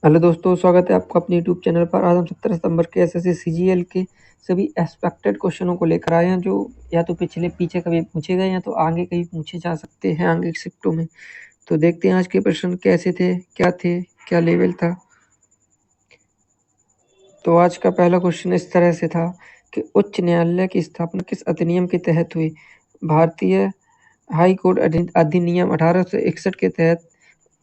Hello दोस्तों, स्वागत है आपका अपने यूट्यूब चैनल पर। आज हम 17 सितंबर के एसएससी सीजीएल के सभी एक्सपेक्टेड क्वेश्चनों को लेकर आए हैं, जो या तो पीछे कभी पूछे गए या तो आगे कहीं पूछे जा सकते हैं आगे के शिफ्टों में। तो देखते हैं आज के प्रश्न कैसे थे, क्या लेवल था। तो आज का पहला क्वेश्चन इस तरह से था कि उच्च न्यायालय की स्थापना किस अधिनियम के तहत हुई? भारतीय हाई कोर्ट अधिनियम 1861 के तहत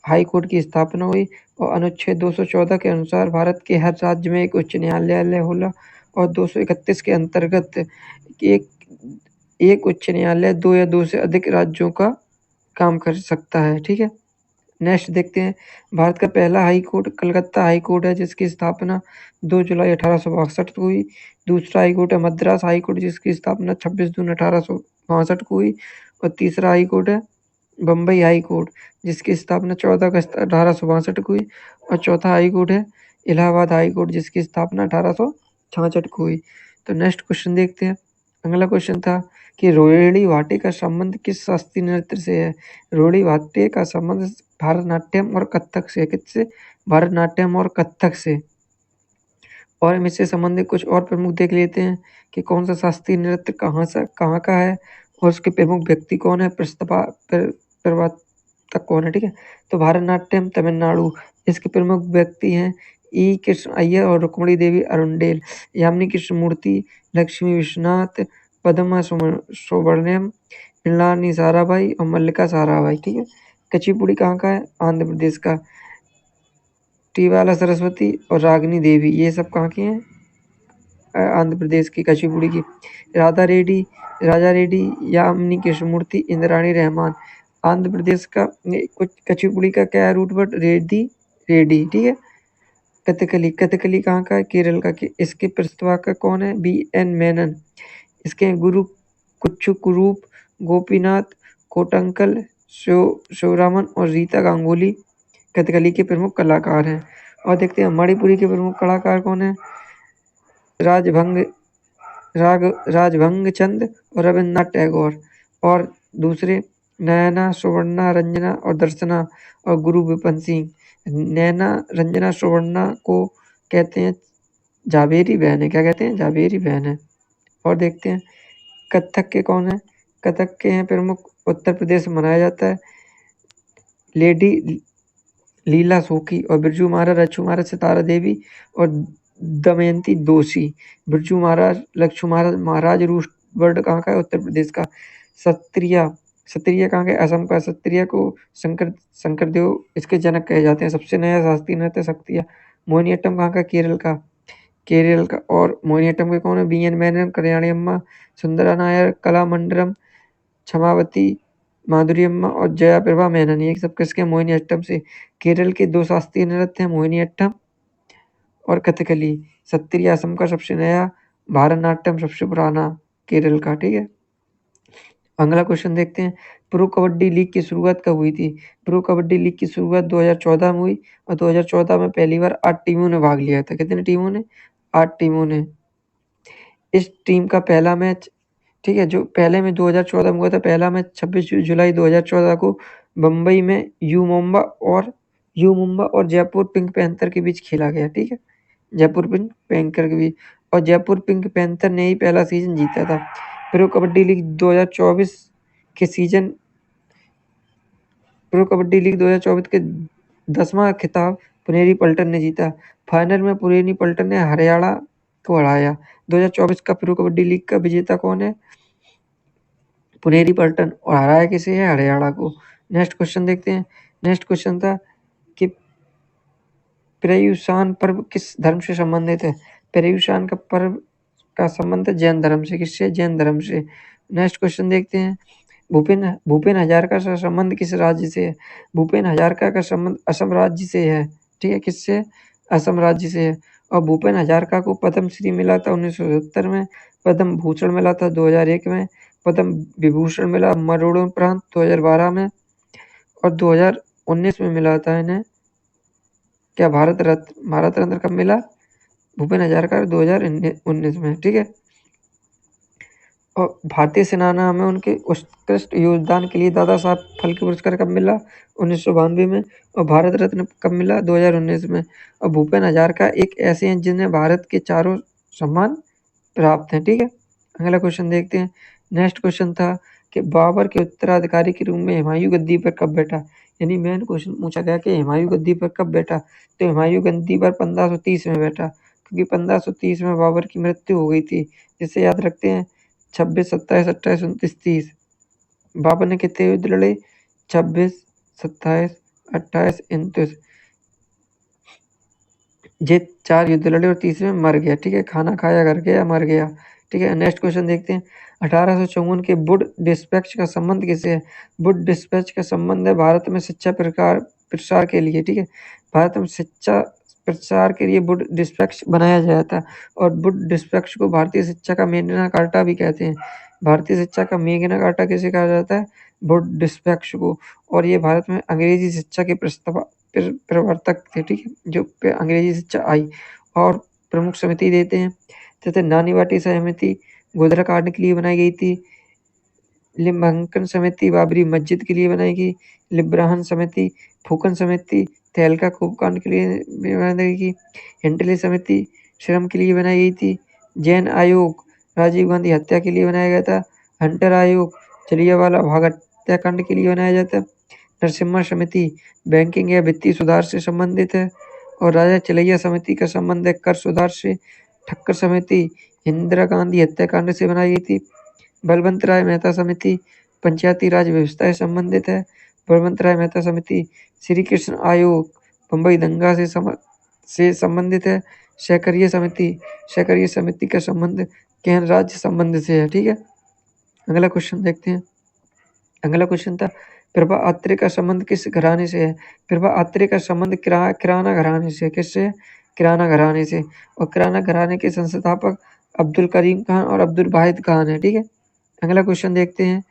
हाई कोर्ट की स्थापना हुई और अनुच्छेद 214 के अनुसार भारत के हर राज्य में एक उच्च न्यायालय होला और 231 के अंतर्गत एक एक उच्च न्यायालय दो या दो से अधिक राज्यों का काम कर सकता है। ठीक है, नेक्स्ट देखते हैं। भारत का पहला high court Calcutta high court है, जिसकी स्थापना 2 जुलाई 1862 को हुई। दूसरा हाई कोर्ट है मद्रास हाई कोर्ट, जिसकी स्थापना 26 जून 1862 को हुई। और तीसरा हाई कोर्ट है बम्बई हाई कोर्ट, जिसकी स्थापना 14 अगस्त 1862 को हुई। और चौथा हाई कोर्ट है इलाहाबाद हाई कोर्ट, जिसकी स्थापना 1866 को हुई। तो नेक्स्ट क्वेश्चन देखते हैं। अगला क्वेश्चन था कि रोहिणी भाटी का संबंध किस शास्त्रीय नृत्य से है? रोहिणी भाटी का संबंध भारतनाट्यम और कथक से। किससे? भारतनाट्यम और कथक से। और हम इससे संबंधित कुछ और प्रमुख देख लेते हैं कि कौन सा शास्त्रीय नृत्य कहाँ का है और उसके प्रमुख व्यक्ति कौन है, प्रवर्तक कौन है। ठीक है, तो भारतनाट्यम तमिलनाडु, इसके प्रमुख व्यक्ति हैं ई कृष्ण अय्यर और रुक्मणी देवी अरुंडेल। यामिनी कृष्णमूर्ति, लक्ष्मी विश्वनाथ, पद्मा सुब्रमण्यम, मृणालिनी साराभाई और मल्लिका साराभाई। ठीक है, कुचिपुड़ी कहाँ का है? आंध्र प्रदेश का। टीवाला सरस्वती और रागिनी देवी, ये सब कहाँ की हैं? आंध्र प्रदेश की कुचिपुड़ी की। राजा रेड्डी, यामिनी कृष्णमूर्ति, इंद्राणी रहमान, आंध्र प्रदेश का। कुछ कुचिपुड़ी का क्या है रूट वर्ड? रेड्डी। ठीक है, कथकली कहाँ का है? केरल का। इसके प्रस्तावक कौन है? बी.एन. मेनन। इसके गुरु कुच्चुकुरूप, गोपीनाथ कोटंकल, शिवरामन और रीता गांगुली कथकली के प्रमुख कलाकार हैं। और देखते हैं मणिपुरी के प्रमुख कलाकार कौन है? राजभंग चंद और रविन्द्रनाथ टैगोर। और दूसरे नयना, सुवर्णा, रंजना और दर्शना और गुरु विपिन सिंह। नैना, रंजना, सुवर्णा को कहते हैं जावेरी बहन है। क्या कहते हैं? जावेरी बहन है। और देखते हैं कथक के कौन है? कथक के हैं प्रमुख, उत्तर प्रदेश में मनाया जाता है, लेडी लीला सोकी और बिरजू महाराज, लक्ष्मी महाराज, सितारा देवी और दमयंती दोषी। बिरजू महाराज, लक्ष्मी महाराज रूट वर्ड कहाँ का है? उत्तर प्रदेश का। सत्रिया कहाँ का? असम का। सत्रिया को शंकर देव इसके जनक कहे जाते हैं। सबसे नया शास्त्रीय नृत्य सत्रिया। मोहिनीअट्टम कहाँ का? केरल का। और मोहिनीअट्टम के कौन है? बी.एन. मेनन, कल्याणी अम्मा, सुंदरा नायर, कलामंडलम, क्षमावती, माधुरी अम्मा और जया प्रभा मेनन, ये सब किसके? मोहिनीअट्टम से। केरल के दो शास्त्रीय नृत्य हैं, मोहिनीअट्टम और कथकली। सत्रिया असम का सबसे नया, भारतनाट्यम सबसे पुराना केरल का। ठीक है, अगला क्वेश्चन देखते हैं। प्रो कबड्डी लीग की शुरुआत कब हुई थी? प्रो कबड्डी लीग की शुरुआत 2014 में हुई और 2014 में पहली बार 8 टीमों ने भाग लिया था। कितनी टीमों ने? 8 टीमों ने। इस टीम का पहला मैच, ठीक है, जो पहले में 2014 में हुआ था, पहला मैच 26 जुलाई 2014 को बम्बई में यू मुंबा और जयपुर पिंक पैंथर के बीच खेला गया। ठीक है, जयपुर पिंक पैंथर के बीच। और जयपुर पिंक पैंथर ने ही पहला सीजन जीता था। प्रो कबड्डी लीग 2024 के सीजन प्रो कबड्डी लीग 2024 के 10वां खिताब पुनेरी पल्टन ने जीता। फाइनल में पुनेरी पल्टन ने हरियाणा को हराया। 2024 का प्रो कबड्डी लीग का विजेता कौन है? पुनेरी पल्टन। और हराया किसे है? हरियाणा को। नेक्स्ट क्वेश्चन देखते हैं। नेक्स्ट क्वेश्चन था कि पर्युषाण पर्व किस धर्म से संबंधित है? पर्युषाण का पर्व का संबंध जैन धर्म से। किससे? जैन धर्म से। नेक्स्ट क्वेश्चन देखते हैं। भूपेन हजारिका का संबंध किस राज्य से है? भूपेन हजारिका का संबंध असम राज्य से है। ठीक है, किससे? असम राज्य से है। और भूपेन हजारिका को पद्म श्री मिला था 1977 में, पद्म भूषण मिला था 2001 में, पद्म विभूषण मिला मरणोपरांत 2012 में और 2019 में मिला था इन्हें क्या भारत रत्न कब मिला? भूपेन हजारिका 2019 में। ठीक है, और भारतीय सेना में उनके उत्कृष्ट योगदान के लिए दादा साहब फाल्के पुरस्कार कब मिला? 1992 में। और भारत रत्न कब मिला? 2019 में। और भूपेन हजारिका एक ऐसे हैं जिन्हें भारत के चारों सम्मान प्राप्त हैं। ठीक है, अगला क्वेश्चन देखते हैं। नेक्स्ट क्वेश्चन था कि बाबर के उत्तराधिकारी के रूप में हुमायूं गद्दी पर कब बैठा? यानी मेन क्वेश्चन पूछा गया कि हुमायूं गद्दी पर कब बैठा? तो हुमायूं गद्दी पर 1530 में बैठा, क्योंकि 1530 में बाबर की मृत्यु हो गई थी। जिसे याद रखते हैं 26, 27, 28, 29, 30। बाबर ने कितने युद्ध लड़े? 26, 27, 28, 29। ये 4 युद्ध लड़े और तीसरे में मर गया। ठीक है, खाना खाया घर गया, मर गया। ठीक है, नेक्स्ट क्वेश्चन देखते हैं। 1854 के वुड डिस्पैच का संबंध किससे है? वुड डिस्पैच का संबंध है भारत में शिक्षा प्रसार के लिए। ठीक है, भारत में शिक्षा प्रसार के लिए वुड डिस्पैच बनाया गया था। और वुड डिस्पैच को भारतीय शिक्षा का मैग्ना कार्टा भी कहते हैं। भारतीय शिक्षा का मैग्ना कार्टा किसे कहा जाता है? वुड डिस्पैच को। और ये भारत में अंग्रेजी शिक्षा के प्रवर्तक थे। ठीक है, जो अंग्रेजी शिक्षा आई। और प्रमुख समिति देते हैं, जैसे नानी वाटी समिति गोधरा कांड के लिए बनाई गई थी। लिम्बांकन समिति बाबरी मस्जिद के लिए बनाई गई। लिब्राहन समिति, फूकन समिति तहलका खूब कांड के लिए बनाई गई। हिंटली समिति श्रम के लिए बनाई गई थी। जैन आयोग राजीव गांधी हत्या के लिए बनाया गया था। हंटर आयोग जलियांवाला बाग हत्याकांड के लिए बनाया जाता है। नरसिम्हा समिति बैंकिंग या वित्तीय सुधार से संबंधित है। और राजा चलैया समिति का संबंध है कर सुधार से। ठक्कर समिति इंदिरा गांधी हत्याकांड से बनाई गई थी। बलवंत राय मेहता समिति पंचायती राज व्यवस्था से संबंधित है। बलवंत राय मेहता समिति श्री कृष्ण आयोग बम्बई दंगा से संबंधित है। सहकारिय समिति का संबंध केंद्र राज्य संबंध से है। ठीक है, अगला क्वेश्चन देखते हैं। अगला क्वेश्चन था प्रभा अत्रे का संबंध किस घराने से है? प्रभा अत्रे का संबंध किराना घराने से। किससे? किराना घराने से। और किराना घराने के संस्थापक अब्दुल करीम खान और अब्दुल वाहिद खान है। ठीक है, अगला क्वेश्चन देखते हैं।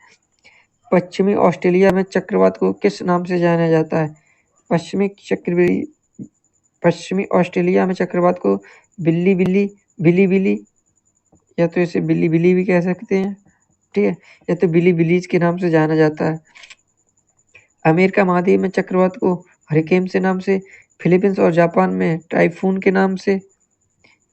पश्चिमी ऑस्ट्रेलिया में चक्रवात को किस नाम से जाना जाता है? पश्चिमी ऑस्ट्रेलिया में चक्रवात को बिल्ली बिल्ली या तो इसे बिल्ली बिल्ली भी कह सकते हैं। ठीक है, या तो बिली बिलीज के नाम से जाना जाता है। अमेरिका महाद्वीप में चक्रवात को हरिकेन से नाम से, फिलीपींस और जापान में टाइफून के नाम से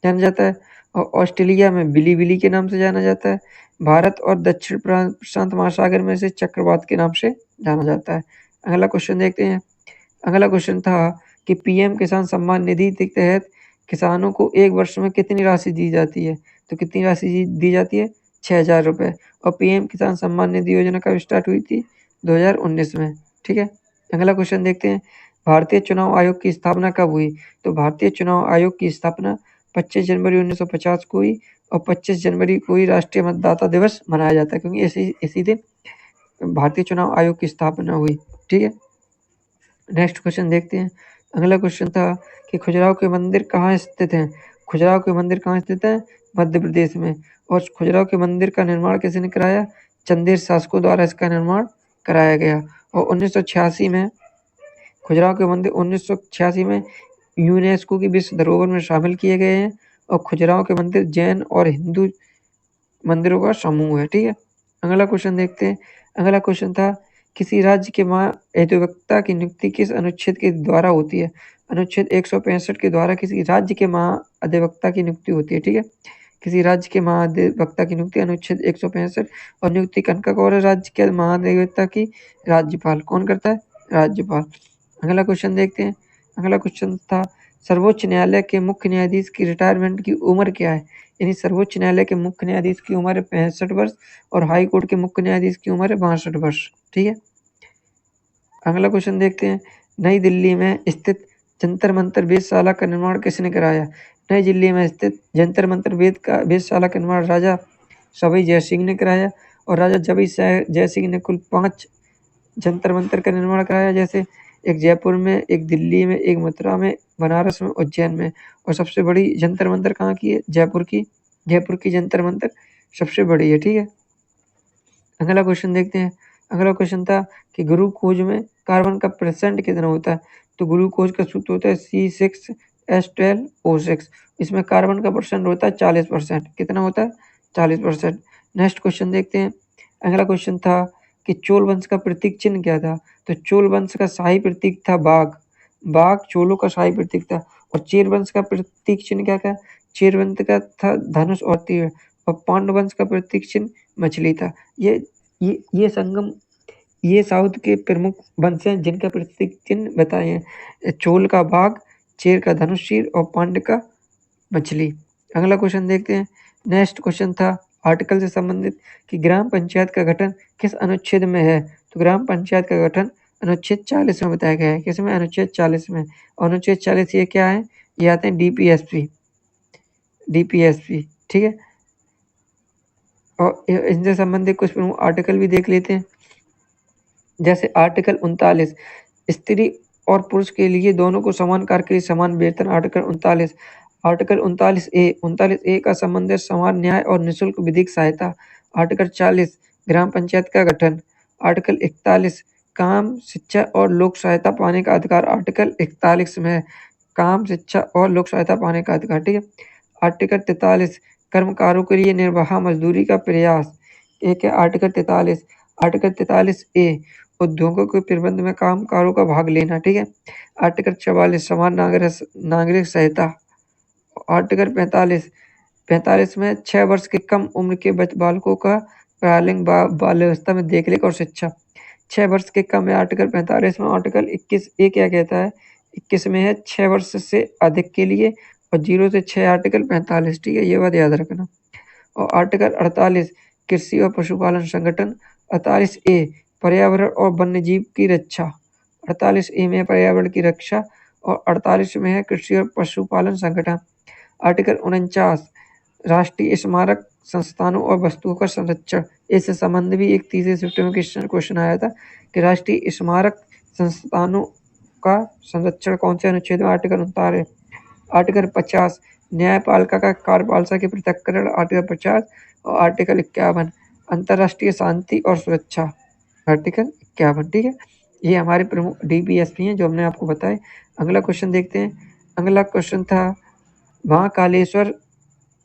जाना जाता है। और ऑस्ट्रेलिया में बिली बिली के नाम से जाना जाता है। भारत और दक्षिण प्रशांत महासागर में से चक्रवात के नाम से जाना जाता है। अगला क्वेश्चन देखते हैं। अगला क्वेश्चन था कि पीएम किसान सम्मान निधि के तहत किसानों को एक वर्ष में कितनी राशि दी जाती है? तो कितनी राशि दी जाती है? 6,000 रुपये। और पीएम किसान सम्मान निधि योजना कब स्टार्ट हुई थी? 2019 में। ठीक है, अगला क्वेश्चन देखते हैं। भारतीय चुनाव आयोग की स्थापना कब हुई? तो भारतीय चुनाव आयोग की स्थापना 25 जनवरी 1950 को हुई। और 25 जनवरी को ही राष्ट्रीय मतदाता दिवस मनाया जाता है, क्योंकि इसी दिन भारतीय चुनाव आयोग की स्थापना हुई। ठीक है, नेक्स्ट क्वेश्चन देखते हैं। अगला क्वेश्चन था कि खजुराहो के मंदिर कहाँ स्थित हैं? खजुराहो के मंदिर कहाँ स्थित है? मध्य प्रदेश में। और खजुराहो के मंदिर का निर्माण किसने कराया? चंदेल शासकों द्वारा इसका निर्माण कराया गया। और 1986 में खजुराहो के मंदिर 1986 में यूनेस्को की विश्व धरोहर में शामिल किए गए हैं। और खजुराहो के मंदिर जैन और हिंदू मंदिरों का समूह है। ठीक है, अगला क्वेश्चन देखते हैं। अगला क्वेश्चन था किसी राज्य के महाअधिवक्ता की नियुक्ति किस अनुच्छेद के द्वारा होती है? अनुच्छेद 165 के द्वारा किसी राज्य के महाअधिवक्ता की नियुक्ति होती है। ठीक है, किसी राज्य के महाधिवक्ता की नियुक्ति अनुच्छेद 165। और नियुक्ति कौन और राज्य के महाधिवक्ता की? राज्यपाल। कौन करता है? राज्यपाल। अगला क्वेश्चन देखते हैं। अगला क्वेश्चन था सर्वोच्च न्यायालय के मुख्य न्यायाधीश की रिटायरमेंट की उम्र क्या है? यानी सर्वोच्च न्यायालय के मुख्य न्यायाधीश की उम्र है 65 वर्ष। और हाई कोर्ट के मुख्य न्यायाधीश की उम्र है 62 वर्ष। ठीक है, अगला क्वेश्चन देखते हैं। नई दिल्ली में स्थित जंतर मंतर वेधशाला का निर्माण किसने कराया? नई दिल्ली में स्थित जंतर मंतर वेधशाला का निर्माण राजा सवाई जय सिंह ने कराया। और राजा सवाई जय सिंह ने कुल 5 जंतर मंतर का निर्माण कराया, जैसे एक जयपुर में, एक दिल्ली में, एक मथुरा में, बनारस में, उज्जैन में। और सबसे बड़ी जंतर मंतर कहाँ की है? जयपुर की। जयपुर की जंतर मंतर सबसे बड़ी है। ठीक है, अगला क्वेश्चन देखते हैं। अगला क्वेश्चन था कि ग्लूकोज में कार्बन का परसेंट कितना होता है? तो ग्लूकोज का सूत्र होता है C6H12O6। इसमें कार्बन का परसेंट होता है 40%। कितना होता है? 40%। नेक्स्ट क्वेश्चन देखते हैं। अगला क्वेश्चन था कि चोल वंश का प्रतीक चिन्ह क्या था? तो चोल वंश का शाही प्रतीक था बाघ। बाघ चोलों का शाही प्रतीक था। और चेर वंश का प्रतीक चिन्ह क्या था? चेर वंश का था धनुष और तीर। और पांडव वंश का प्रतीक चिन्ह मछली था। ये संगम ये साउथ के प्रमुख वंश हैं जिनका प्रतीक चिन्ह बताए हैं। चोल का बाघ, चेर का धनुष तीर और पांड्य का मछली। अगला क्वेश्चन देखते हैं। नेक्स्ट क्वेश्चन था आर्टिकल से संबंधित कि ग्राम पंचायत का गठन किस अनुच्छेद में है? तो ग्राम पंचायत का गठन अनुच्छेद 40 में बताया गया है। किसमें? अनुच्छेद 40 में। और अनुच्छेद 40 ये क्या है? ये आते हैं डीपीएसपी। ठीक है। और इनसे संबंधित कुछ प्रमुख आर्टिकल भी देख लेते हैं। जैसे आर्टिकल 39 स्त्री और पुरुष के लिए दोनों को समान कार्य के लिए समान वेतन। आर्टिकल 39 आर्टिकल 39A का संबंध है समान न्याय और निःशुल्क विधिक सहायता। आर्टिकल 40 ग्राम पंचायत का गठन। आर्टिकल 41 काम, शिक्षा और लोक सहायता पाने का अधिकार। आर्टिकल 41 में है काम, शिक्षा और लोक सहायता पाने का अधिकार। ठीक है। आर्टिकल 43 कर्मकारों के लिए निर्वाह मजदूरी का प्रयास। एक है आर्टिकल 43। आर्टिकल 43A उद्योगों के प्रबंध में कामकारों का भाग लेना। ठीक है। आर्टिकल 44 समान नागरिक सहायता। आर्टिकल 45 में 6 वर्ष के कम उम्र के बालकों का बाल व्यवस्था में देखरेख और शिक्षा। 6 वर्ष के कम है आर्टिकल 45 में। आर्टिकल 21 क्या कहता है? 21 में है 6 वर्ष से अधिक के लिए और 0 से 6 आर्टिकल 45। ठीक है, ये बात याद रखना। और आर्टिकल 48 कृषि और पशुपालन संगठन। 48A पर्यावरण और वन्यजीव की रक्षा। 48A में पर्यावरण की रक्षा और 48 में है कृषि और पशुपालन संगठन। आर्टिकल 49 राष्ट्रीय स्मारक संस्थानों और वस्तुओं का संरक्षण। इस संबंध भी एक तीसरे शिफ्ट में क्वेश्चन आया था कि राष्ट्रीय स्मारक संस्थानों का संरक्षण कौन से अनुच्छेद में? आर्टिकल 49। आर्टिकल 50 न्यायपालिका का कार्यपालिका के पृथक्करण। आर्टिकल 50 और आर्टिकल 51 अंतर्राष्ट्रीय शांति और सुरक्षा। आर्टिकल 51। ठीक है, ये हमारे प्रमुख डीपीएसपी हैं जो हमने आपको बताए। अगला क्वेश्चन देखते हैं। अगला क्वेश्चन था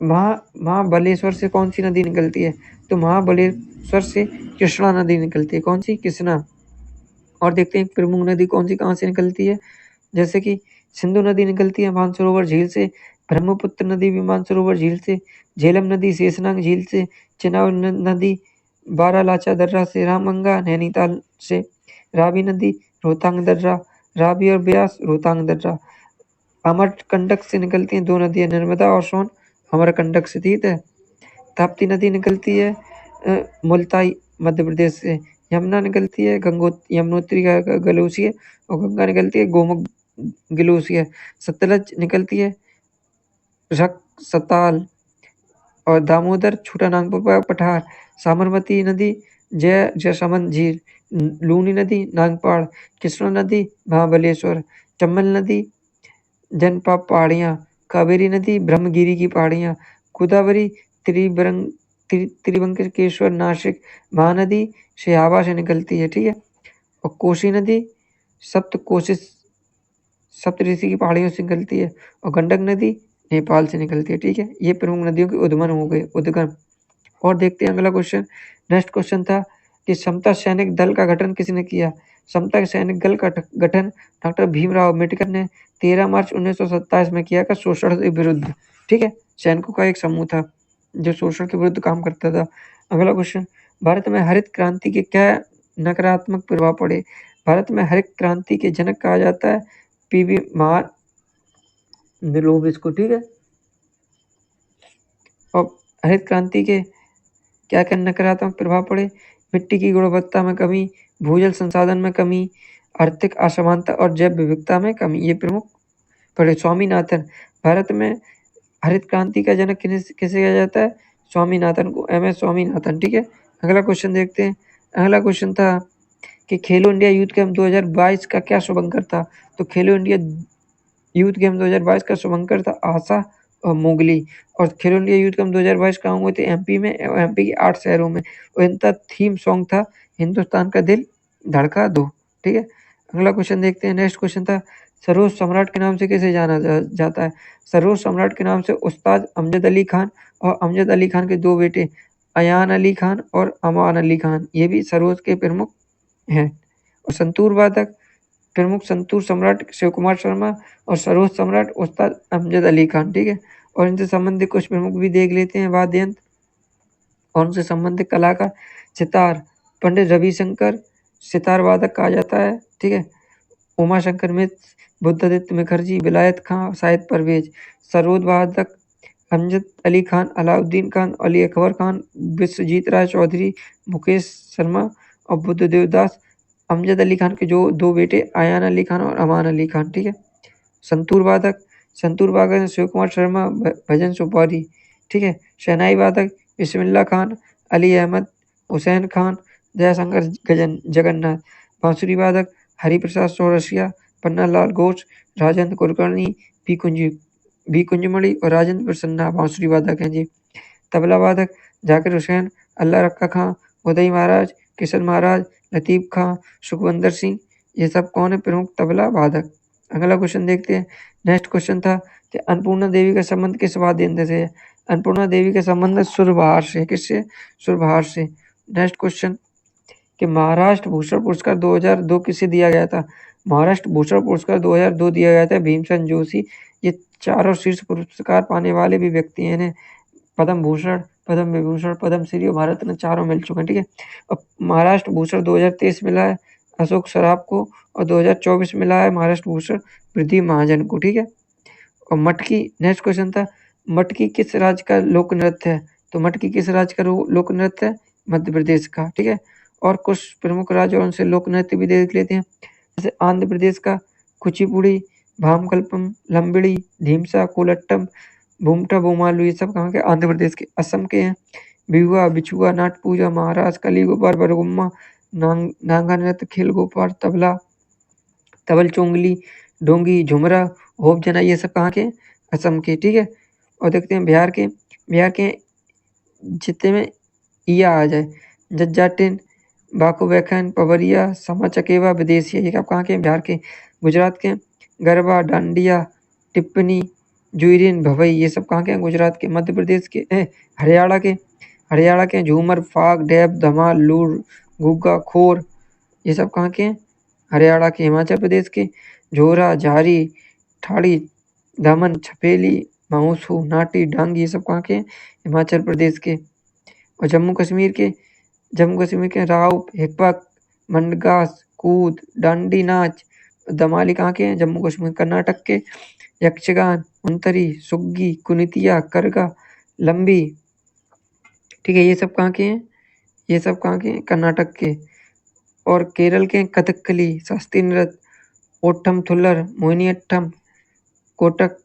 महाबलेश्वर से कौन सी नदी निकलती है? तो महाबलेश्वर से कृष्णा नदी निकलती है। कौन सी? कृष्णा। और देखते हैं प्रमुख नदी कौन सी कहाँ से निकलती है। जैसे कि सिंधु नदी निकलती है मानसरोवर झील से। ब्रह्मपुत्र नदी भी मानसरोवर झील से। झेलम नदी शेषनाग झील से। चेनाब नदी बारालाचा दर्रा से। रामगंगा नैनीताल से। रावी नदी रोहतांग दर्रा। रावी और ब्यास रोहतांग दर्रा। अमरकंटक से निकलती हैं 2 नदियां, नर्मदा और सोन। अमरकंटक से। ठीक है। ताप्ती नदी निकलती है मुल्ताई मध्य प्रदेश से। यमुना निकलती है यमुनोत्री गलोसिया। और गंगा निकलती है गोमुख गलोसिया। सतलज निकलती है सताल। और दामोदर छोटा नागपुर पठार। साबरमती नदी जयसमंद झील। लूनी नदी नागपाड़। कृष्णा नदी महाबलेश्वर। चंबल नदी जनपद पहाड़ियाँ। कावेरी नदी ब्रह्मगिरी की पहाड़ियाँ। गोदावरी त्रिभंकेश्वर नासिक। महानदी सिहावा से निकलती है। ठीक है। और कोसी नदी सप्तऋषि की पहाड़ियों से निकलती है। और गंडक नदी नेपाल से निकलती है। ठीक है, ये प्रमुख नदियों के उद्गम। और देखते हैं अगला क्वेश्चन। नेक्स्ट क्वेश्चन था कि समता सैनिक दल का गठन किसने किया? समता सैनिक दल का गठन डॉक्टर भीमराव अम्बेडकर ने 13 मार्च 1927 में किया था शोषण के विरुद्ध। ठीक है, सैनिकों का एक समूह था जो शोषण के विरुद्ध काम करता था। अगला क्वेश्चन, भारत में हरित क्रांति के क्या नकारात्मक प्रभाव पड़े? भारत में हरित क्रांति के जनक कहा जाता है पीवी महालनोबिस इसको। ठीक है। और हरित क्रांति के क्या क्या नकारात्मक प्रभाव पड़े? मिट्टी की गुणवत्ता में कमी, भूजल संसाधन में कमी, आर्थिक असमानता और जैव विविधता में कमी, ये प्रमुख पड़े। स्वामीनाथन, भारत में हरित क्रांति का जनक किसे कहा जाता है? स्वामीनाथन को, MS स्वामीनाथन। ठीक है। अगला क्वेश्चन देखते हैं। अगला क्वेश्चन था कि खेलो इंडिया यूथ गेम 2022 का क्या शुभंकर था? तो खेलो इंडिया यूथ गेम 2022 का शुभंकर था आशा और मोगली। और खेलो इंडिया यूथ गेम 2022 कहाँ हुए थे? MP में। MP के 8 शहरों में। और इनका थीम सॉन्ग था हिंदुस्तान का दिल धड़का दो। ठीक है। अगला क्वेश्चन देखते हैं। नेक्स्ट क्वेश्चन था सरोज सम्राट के नाम से किसे जाना जाता है? सरोज सम्राट के नाम से उस्ताद अमजद अली खान और अमजद अली खान के 2 बेटे अयान अली खान और अमान अली खान, ये भी सरोद के प्रमुख हैं। और संतूर वादक प्रमुख संतूर सम्राट शिव कुमार शर्मा और सरोद सम्राट उस्ताद अमजद अली खान, ठीक है। और इनसे संबंधित कुछ प्रमुख भी देख लेते हैं वाद्य यंत्र और उनसे संबंधित कलाकार। सितार पंडित रविशंकर सितार वादक कहा जाता है, ठीक है। उमाशंकर मित्र, बुद्धादित्य मुखर्जी, विलायत खां, शाहिद परवेज। सरोद वादक अमजद अली खान, अलाउद्दीन खान, अली अकबर खान, विश्वजीत राय चौधरी, मुकेश शर्मा और बुद्धदेव दास। अमजद अली खान के जो दो बेटे अयान अली खान और अमान अली खान, ठीक है। संतूर वादक शिव कुमार शर्मा, भजन सुपारी, ठीक है। शहनाई वादक बिस्मिल्लाह खान, अली अहमद, हुसैन खान, जयशंकर जगन्नाथ। बांसुरी वादक हरिप्रसाद चौरसिया, पन्नालाल घोष, राजेंद्र कुलकर्णी, बी कुंजमणि और राजेंद्र प्रसन्ना बांसुरी वादक हैं जी। तबला वादक जाकिर हुसैन, अल्लाह रक्का खां, उदय महाराज, किशन महाराज, लतीफ़ खां, सुखविंदर सिंह, ये सब कौन है प्रमुख तबला वादक। अगला क्वेश्चन देखते हैं। नेक्स्ट क्वेश्चन था कि अन्नपूर्णा देवी का संबंध किस वाद्य यंत्र से है। अन्नपूर्णा देवी का संबंध सुरबहार से, किससे, सुरबहार से। नेक्स्ट क्वेश्चन कि महाराष्ट्र भूषण पुरस्कार 2002 किसे दिया गया था। महाराष्ट्र भूषण पुरस्कार 2002 दिया गया था भीमसेन जोशी। ये चारों शीर्ष पुरस्कार पाने वाले भी व्यक्ति हैं। पद्म भूषण, पद्म विभूषण, पद्मश्री और भारत रत्न चारों मिल चुके हैं, ठीक है। अब महाराष्ट्र भूषण 2023 मिला है अशोक सराफ को और 2024 मिला है महाराष्ट्र भूषण पृथ्वी महाजन को, ठीक है। और मटकी, नेक्स्ट क्वेश्चन था मटकी किस राज्य का लोक नृत्य है। तो मटकी किस राज्य का लोक नृत्य है, मध्य प्रदेश का, ठीक है। और कुछ प्रमुख राज्य और उनसे लोक नृत्य भी देख लेते हैं। जैसे आंध्र प्रदेश का कुचिपुड़ी, भामकल्पम, लंबड़ी, ढीमसा, कोलट्टम, भूमटा बोमालू, ये सब कहाँ के, आंध्र प्रदेश के। असम के हैं बिहुआ, बिछुआ, नाट पूजा, महाराज, कली गोपाल, बरगुम्मा, नांगा नृत्य, खेल गोपाल, तबला, तबल चोंगली, डोंगी, झुमरा, होप जना, ये सब कहाँ के, असम के, ठीक है। और देखते हैं बिहार के जितने में ईया आ जाए, जज्जाटिन, बाकू बैखन, पवरिया, समा चकेवा, विदेशिया, ये कहाँ के, बिहार के। गुजरात के गरबा, डांडिया, टिप्पणी, जुइरिन, भवई, ये सब कहाँ के हैं, गुजरात के। मध्य प्रदेश के हरियाणा के झूमर, फाग, डैब, धमाल, लूर, गुग्गा, खोर, ये सब कहाँ के हैं, हरियाणा के। हिमाचल प्रदेश के झोरा, झारी, ठाड़ी, दमन, छपेली, माऊसू, नाटी, डांग, ये सब कहाँ के हैं, हिमाचल प्रदेश के। और जम्मू कश्मीर के राउप, हिप्पक, मंडगास, कूद, डांडी नाच, दमाली कहाँ के हैं, जम्मू कश्मीर। कर्नाटक के यक्षगान, उंतरी, सुग्गी, कुनितिया, करगा, लंबी, ठीक है, ये सब कहाँ के हैं, कर्नाटक के। और केरल के कथकली, शास्त्रीय नृत्य, ओठम थुल्लर, मोहिनीअट्टम, कोटक,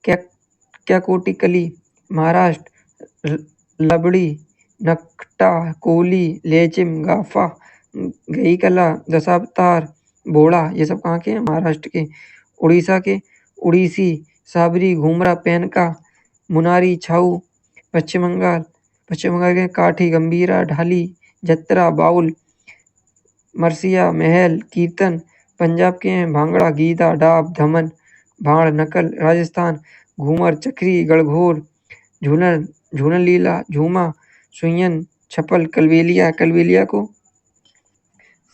क्या कोटिकली। महाराष्ट्र लबड़ी, नकटा, कोली, लेजिम, गाफा, गई कला, दशावतार, बोड़ा, ये सब कहाँ के हैं, महाराष्ट्र के। उड़ीसा के उड़ीसी, साबरी, घूमरा, पेनका, मुनारी, छाऊ। पश्चिम बंगाल के काठी, गंभीरा, ढाली, जत्रा, बाउल, मरसिया, महल, कीर्तन। पंजाब के हैं भांगड़ा, गीदा, डाब, धमन, भाड़, नकल। राजस्थान घूमर, चक्री, गणघोर, झूलन लीला, झूमा, सुयन, छपल, कलबेलिया को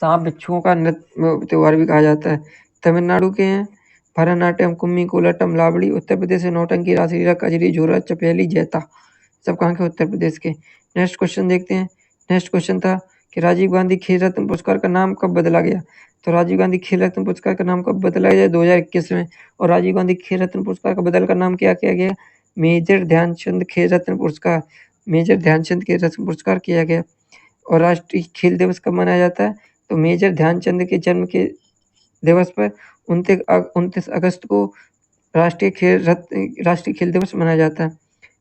सांप बिच्छुओं का नृत्य त्योहार भी कहा जाता है। तमिलनाडु के हैं भरतनाट्यम, कुम्मी, कोलाटम, लावड़ी। उत्तर प्रदेश में नौटंकी, रासलीला, कजरी, झोरा, चपेली, जैता, सब कहाँ के, उत्तर प्रदेश के। नेक्स्ट क्वेश्चन देखते हैं। नेक्स्ट क्वेश्चन था कि राजीव गांधी खेल रत्न पुरस्कार का नाम कब बदला गया। तो राजीव गांधी खेल रत्न पुरस्कार का नाम कब बदला गया, 2021 में। और राजीव गांधी खेल रत्न पुरस्कार का बदल कर नाम क्या किया गया, मेजर ध्यानचंद खेल रत्न पुरस्कार किया गया। और राष्ट्रीय खेल दिवस कब मनाया जाता है, तो मेजर ध्यानचंद के जन्म के दिवस पर 29 अगस्त को राष्ट्रीय खेल दिवस मनाया जाता है।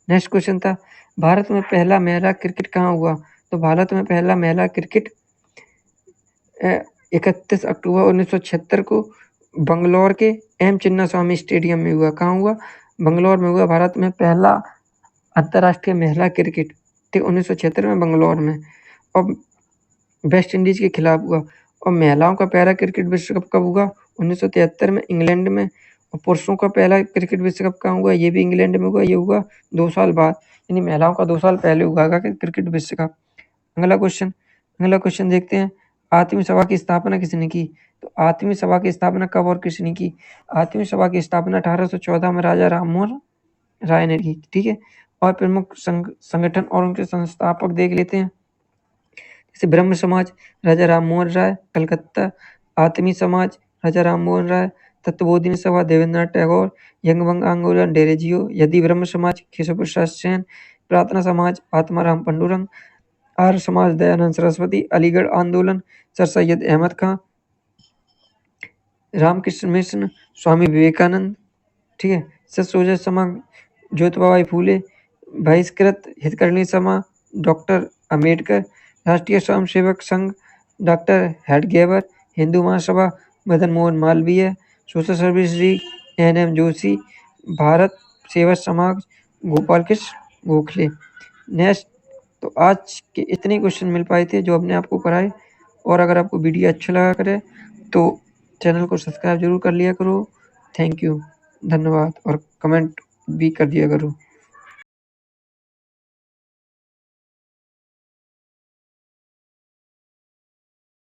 नेक्स्ट क्वेश्चन था भारत में पहला महिला क्रिकेट कहाँ हुआ। तो भारत में पहला महिला क्रिकेट 31 अक्टूबर 1976 को बंगलौर के एम चिन्नास्वामी स्टेडियम में हुआ। कहाँ हुआ, बंगलौर में हुआ भारत में पहला अंतर्राष्ट्रीय महिला क्रिकेट, ठीक, 1976 में बंगलौर में। और वेस्ट इंडीज के खिलाफ हुआ। और महिलाओं का पहला क्रिकेट विश्व कप कब हुआ, 1973 में इंग्लैंड में। और पुरुषों का पहला क्रिकेट विश्व कप कहाँ हुआ? ये भी इंग्लैंड में हुआ, ये हुआ 2 साल बाद, यानी महिलाओं का 2 साल पहले हुआ था क्रिकेट विश्व कप। अगला क्वेश्चन देखते हैं, आठवीं सभा की स्थापना किसने की? तो आठवीं सभा की स्थापना कब और किसने की? आठवीं सभा की स्थापना 1814 में राजा राममोहन राय ने की, ठीक है। और प्रमुख संगठन और उनके संस्थापक देख लेते हैं, जैसे ब्रह्म समाज राजा राममोहन राय कलकत्ता, आत्मी समाज राजा राममोहन राय, तत्वबोधिनी सभा देवेंद्रनाथ टैगोर, यंगबंग आंदोलन डेरेजियो, यदि ब्रह्म समाज केशव प्रसाद सेन, प्रार्थना समाज आत्माराम पंडुरंग, आर्य समाज दयानंद सरस्वती, अलीगढ़ आंदोलन सर सैयद अहमद खां, रामकृष्ण मिशन स्वामी विवेकानंद, ठीक है। सत्सोजत समाज ज्योतिबाई फूले, बहिष्कृत हितकर्णी समाज doctor Ambedkar, Rashtriya Swayamsevak Sangh doctor Hedgewar, Hindu Mahasabha Madan Mohan Malviya, social service league NM Joshi, Bharat Seva Samaj Gopal Krishna Gokhale. Next, तो आज के इतने क्वेश्चन मिल पाए थे जो हमने आपको कराए। और अगर आपको वीडियो अच्छा लगा करे तो चैनल को सब्सक्राइब जरूर कर लिया करो। थैंक यू, धन्यवाद, और कमेंट भी कर दिया करो।